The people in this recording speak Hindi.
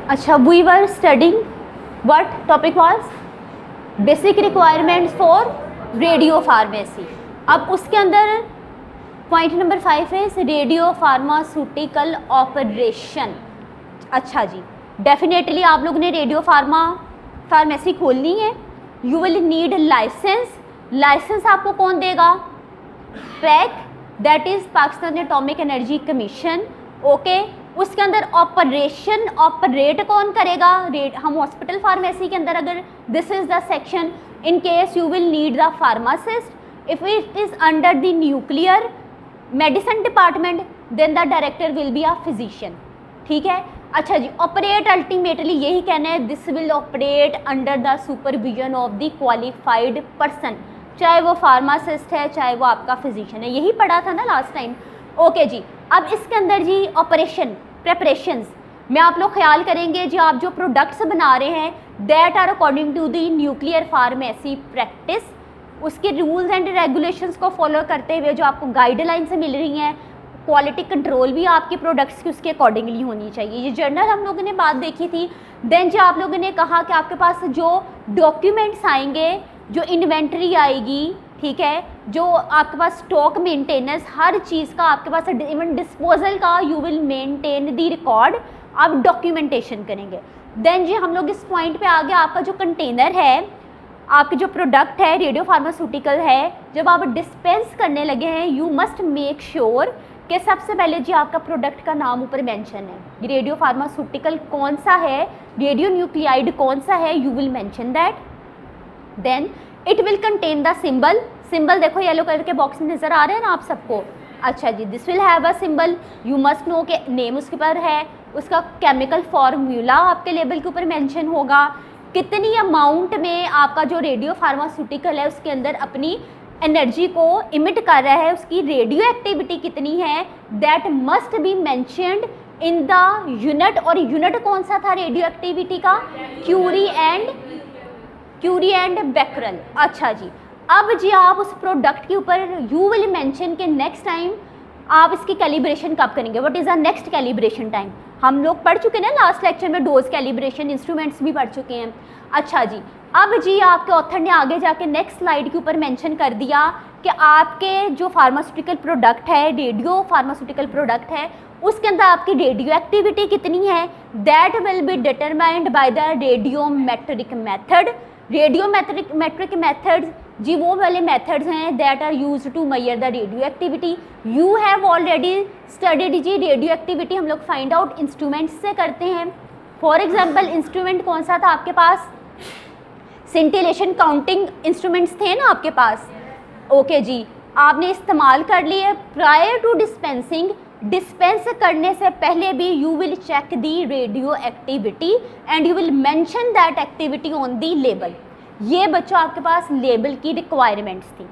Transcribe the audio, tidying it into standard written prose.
अच्छा, we were studying what topic was basic requirements for radio pharmacy. अब उसके अंदर पॉइंट नंबर 5 है रेडियो फार्मास्यूटिकल ऑपरेशन। अच्छा जी, डेफिनेटली आप लोग ने रेडियो फार्मेसी खोलनी है। You will need license. License आपको कौन देगा? PAEC, that is Pakistan Atomic Energy Commission. Okay, उसके अंदर ऑपरेशन ऑपरेट कौन करेगा? हम हॉस्पिटल फार्मेसी के अंदर अगर this is the section in case you will need the pharmacist. If it is under the nuclear medicine department then the director will be a physician. ठीक है। अच्छा जी, ऑपरेट अल्टीमेटली यही कहना है, this will operate under the supervision of the qualified person, चाहे वो फार्मासिस्ट है चाहे वो आपका फिजिशियन है। यही पढ़ा था ना लास्ट टाइम। ओके जी, अब इसके अंदर जी ऑपरेशन प्रेपरेशंस में आप लोग ख्याल करेंगे जी, आप जो प्रोडक्ट्स बना रहे हैं that are according to the nuclear pharmacy practice, उसके रूल्स एंड रेगुलेशंस को फॉलो करते हुए जो आपको गाइडलाइन से मिल रही हैं, क्वालिटी कंट्रोल भी आपके प्रोडक्ट्स की उसके अकॉर्डिंगली होनी चाहिए। ये जर्नल हम लोगों ने बात देखी थी। देन जो आप लोगों ने कहा कि आपके पास जो डॉक्यूमेंट्स आएंगे, जो इन्वेंट्री आएगी, ठीक है, जो आपके पास स्टॉक मेंटेनेंस हर चीज़ का आपके पास, इवन डिस्पोजल का you will maintain the record, आप डॉक्यूमेंटेशन करेंगे। देन जी हम लोग इस पॉइंट पे आ गए, आपका जो कंटेनर है, आपके जो प्रोडक्ट है रेडियो फार्मास्यूटिकल है, जब आप डिस्पेंस करने लगे हैं यू मस्ट मेक श्योर कि सबसे पहले जी आपका प्रोडक्ट का नाम ऊपर मेंशन है, रेडियो फार्मास्यूटिकल कौन सा है, रेडियो न्यूक्लियाइड कौन सा है, you will mention that. Then it will contain the symbol. Symbol देखो येलो कलर के बॉक्स में नज़र आ रहे हैं ना आप सबको। अच्छा जी, this will have a symbol, you must know के नेम उसके ऊपर है, उसका केमिकल फार्मूला आपके लेबल के ऊपर मेंशन होगा, कितनी अमाउंट में आपका जो रेडियो फार्मास्यूटिकल है उसके अंदर अपनी एनर्जी को इमिट कर रहा है, उसकी रेडियो एक्टिविटी कितनी है, that must be mentioned in the unit. और यूनिट कौन सा था रेडियो एक्टिविटी का? Curie and becquerel. अच्छा जी, अब जी आप उस प्रोडक्ट के ऊपर यू विल मेंशन के नेक्स्ट टाइम आप इसकी कैलिब्रेशन कब करेंगे, what is the next calibration time. हम लोग पढ़ चुके हैं ना लास्ट लेक्चर में, डोज कैलिब्रेशन इंस्ट्रूमेंट्स भी पढ़ चुके हैं। अच्छा जी, अब जी आपके ऑथर ने आगे जाके नेक्स्ट स्लाइड के ऊपर मेंशन कर दिया कि आपके जो फार्मास्यूटिकल प्रोडक्ट है, रेडियो फार्मास्यूटिकल प्रोडक्ट है, उसके अंदर आपकी रेडियो एक्टिविटी कितनी है, that will be determined by the radiometric method. Radiometric methods जी वो वाले मेथड्स हैं that are used to measure the radioactivity. You have already studied जी रेडियो एक्टिविटी हम लोग फाइंड आउट इंस्ट्रूमेंट्स से करते हैं। फॉर एग्जांपल इंस्ट्रूमेंट कौन सा था आपके पास? सिंटिलेशन काउंटिंग इंस्ट्रूमेंट्स थे ना आपके पास। ओके जी, आपने इस्तेमाल कर लिए। प्रायर टू डिस्पेंसिंग, डिस्पेंस करने से पहले भी you will check the radio activity and you will mention that activity on the label. ये बच्चों आपके पास लेबल की रिक्वायरमेंट्स थी।